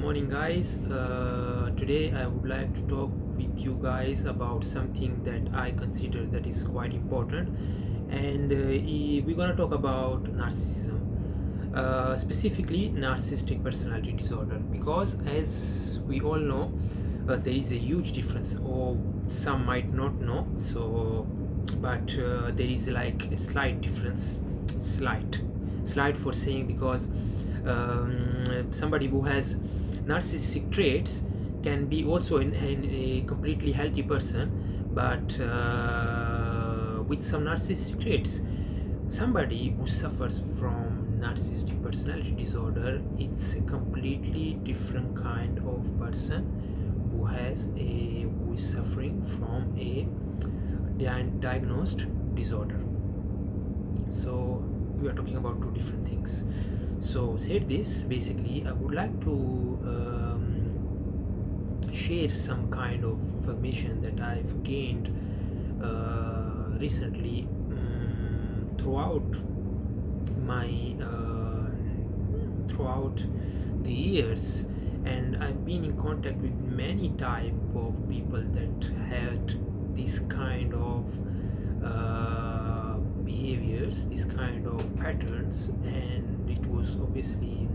morning, guys. Today I would like to talk with you guys about something that I consider that is quite important, and we're gonna talk about narcissism, specifically narcissistic personality disorder, because as we all know, there is a huge difference, or some might not know. But there is like a slight difference, slight for saying, because somebody who has narcissistic traits can be also a completely healthy person, but with some narcissistic traits, somebody who suffers from narcissistic personality disorder, it's a completely different kind of person who is suffering from a diagnosed disorder. So we are talking about two different things. So said this, basically I would like to share some kind of information that I've gained recently throughout the years, and I've been in contact with many type of people that had this kind of behaviors, this kind of patterns, and it was obviously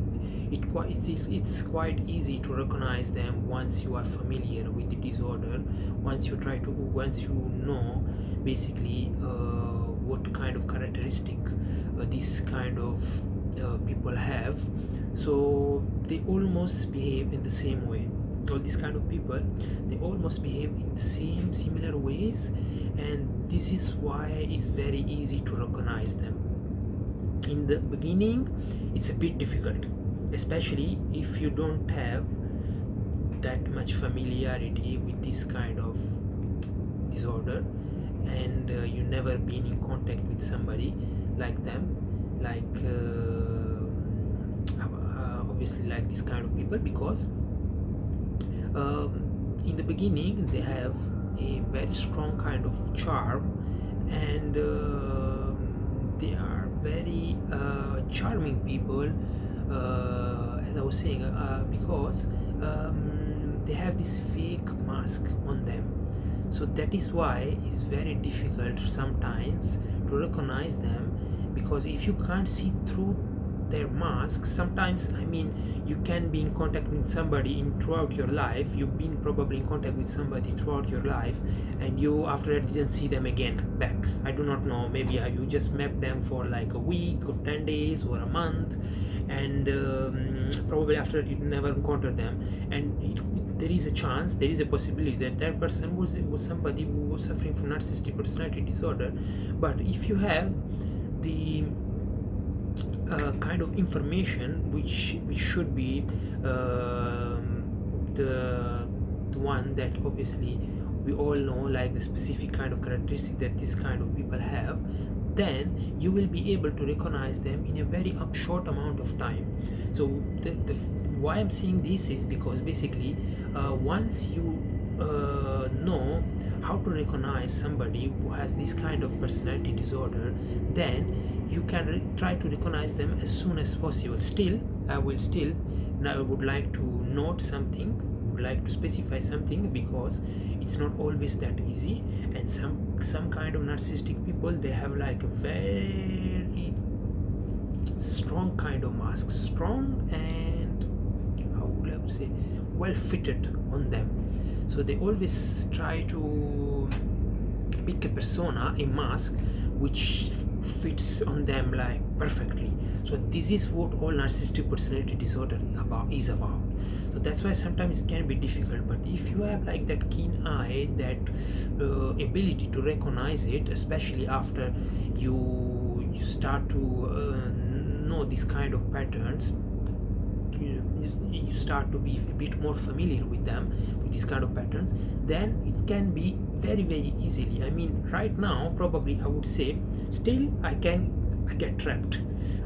it's quite easy to recognize them once you are familiar with the disorder, once you know basically what kind of characteristic this kind of people have. So they almost behave in the same way. All these kind of people, they almost behave in the similar ways, and this is why it's very easy to recognize them. In the beginning it's a bit difficult, especially if you don't have that much familiarity with this kind of disorder, and you never been in contact with somebody like them, like obviously like this kind of people, because in the beginning they have a very strong kind of charm, and they are very charming people, as I was saying, because they have this fake mask on them. So that is why it's very difficult sometimes to recognize them, because if you can't see through their masks, sometimes, I mean, you can be in contact with somebody throughout your life, you've been probably in contact with somebody throughout your life, and you after that didn't see them again back. I do not know, maybe you just met them for like a week or 10 days or a month, and probably after that you never encountered them, and there is a chance, there is a possibility that that person was somebody who was suffering from narcissistic personality disorder. But if you have the kind of information which should be the one that obviously we all know, like the specific kind of characteristic that this kind of people have, then you will be able to recognize them in a very short amount of time. So why I'm saying this is because basically once you know how to recognize somebody who has this kind of personality disorder, then you can try to recognize them as soon as possible. I would like to note something, would like to specify something, because it's not always that easy, and some kind of narcissistic people, they have like a very strong kind of mask, strong and how would I say, well fitted on them. So they always try to pick a persona, a mask which fits on them like perfectly. So this is what all narcissistic personality disorder is about. So that's why sometimes it can be difficult, but if you have like that keen eye, that ability to recognize it, especially after you start to know this kind of patterns, you start to be a bit more familiar with them, with these kind of patterns, then it can be very easily. I mean, right now probably I would say still I get trapped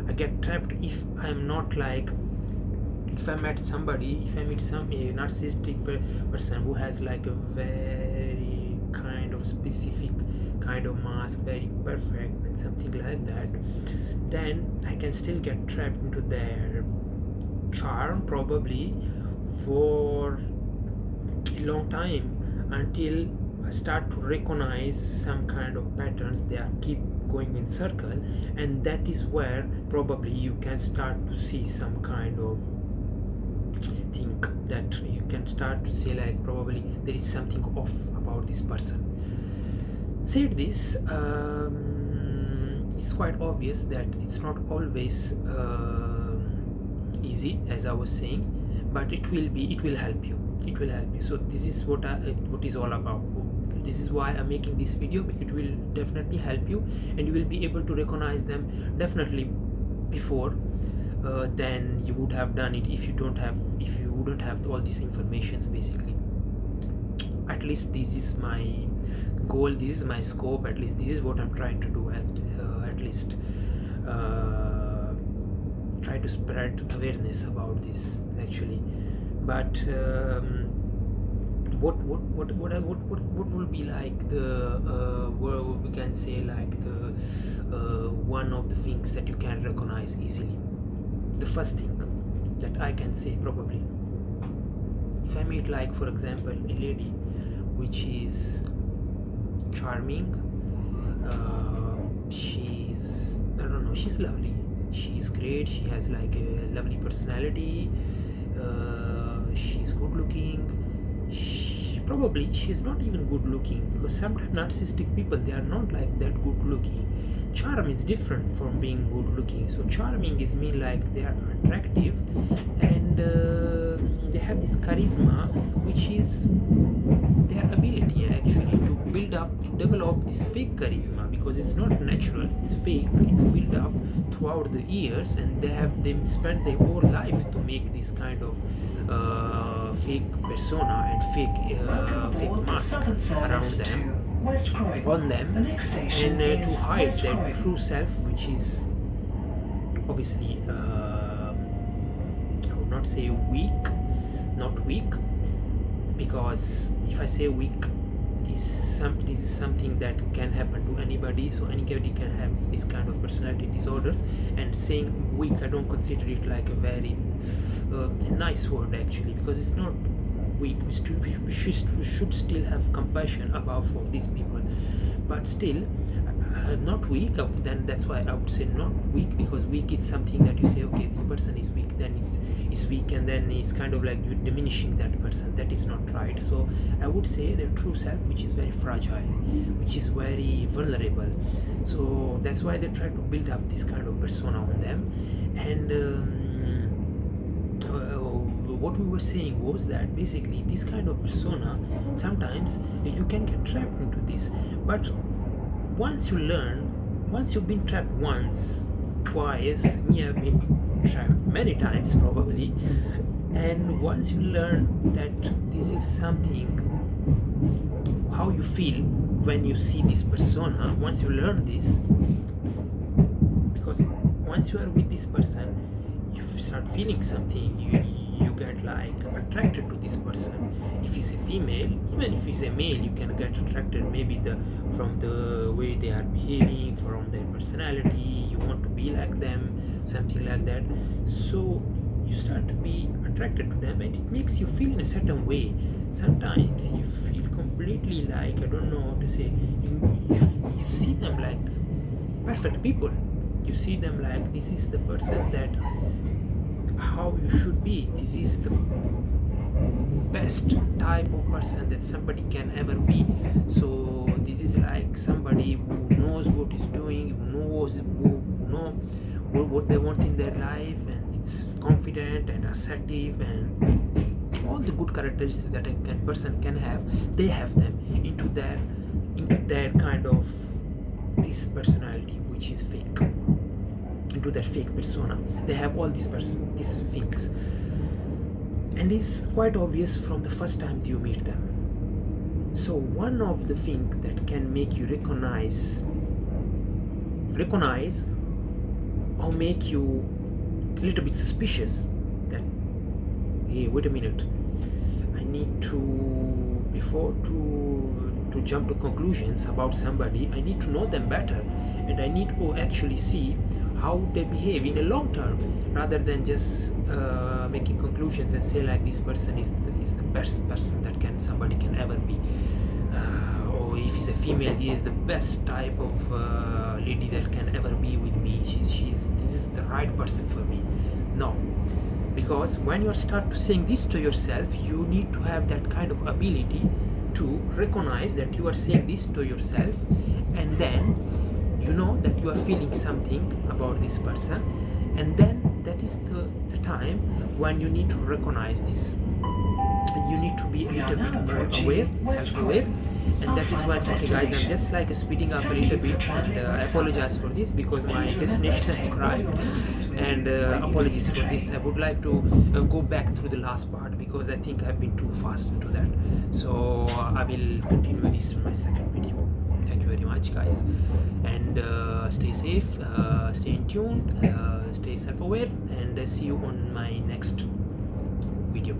if I'm not like, if I meet some a narcissistic person who has like a very kind of specific kind of mask, very perfect and something like that, then I can still get trapped into their charm probably for a long time until I start to recognize some kind of patterns. They are keep going in circle, and that is where probably you can start to see some kind of thing that you can start to say like probably there is something off about this person. Said this, it's quite obvious that it's not always easy, as I was saying, but it will help you. So this is what is all about. This is why I'm making this video. It will definitely help you, and you will be able to recognize them definitely before than you would have done it if you wouldn't have all these informations. Basically, at least this is my goal, this is my scope, at least this is what I'm trying to do. At least try to spread awareness about this actually. But what will be like the what we can say like the one of the things that you can recognize easily? The first thing that I can say, probably, if I meet like for example a lady which is charming, she's, I don't know, she's lovely, she's great, she has like a lovely personality, she's good looking. Probably she's not even good looking, because sometimes narcissistic people, they are not like that good looking. Charm is different from being good looking. So charming is mean like they are attractive, and they have this charisma, which is their ability actually to build up, to develop this fake charisma, because it's not natural, it's fake, it's built up throughout the years, and they spent their whole life to make this kind of fake persona and fake mask around them, on them, and to hide their true self, which is obviously I would not say not weak, because if I say weak, this is something that can happen to anybody. So anybody can have this kind of personality disorders, and saying weak, I don't consider it like a very nice word actually, because it's not weak. We should still have compassion for these people, but still not weak. Then that's why I would say not weak, because weak is something that you say, okay, this person is weak, then it's weak, and then it's kind of like you're diminishing that person. That is not right. So I would say their true self, which is very fragile, which is very vulnerable. So that's why they try to build up this kind of persona on them. And what we were saying was that basically this kind of persona, sometimes you can get trapped into this, but once you've been trapped once, twice, me I've been trapped many times probably, and once you learn that this is something, how you feel when you see this persona, once you learn this, because once you are with this person, you start feeling something, you get like attracted to this person. If it's a female, even if it's a male, you can get attracted maybe from the way they are behaving, from their personality, you want to be like them, something like that. So you start to be attracted to them, and it makes you feel in a certain way. Sometimes you feel completely like, I don't know how to say, you see them like perfect people, you see them like this is the person that how you should be, this is the best type of person that somebody can ever be. So this is like somebody who knows what is doing, who know what they want in their life, and it's confident and assertive, and all the good characteristics that a person can have, they have them into their kind of this personality, which is fake, into their fake persona. They have all these things, and it's quite obvious from the first time you meet them. So one of the things that can make you recognize or make you a little bit suspicious that, hey, wait a minute, I need to, before to jump to conclusions about somebody, I need to know them better, and I need to actually see how would they behave in a long term, rather than just making conclusions and say like this person is the best person that somebody can ever be, or if he's a female, he is the best type of lady that can ever be with me. This is the right person for me. No, because when you start saying this to yourself, you need to have that kind of ability to recognize that you are saying this to yourself, and then you know that you are feeling something about this person, and then that is the time when you need to recognize this. You need to be a little bit more aware, self-aware, and that is when, okay guys, I'm just like speeding up a little bit, and I apologize for this because my destination has arrived, and apologies for this. I would like to go back through the last part because I think I've been too fast into that, so I will continue this in my second video. Thank you very much, guys, and stay safe, stay in tune, stay self-aware, and see you on my next video.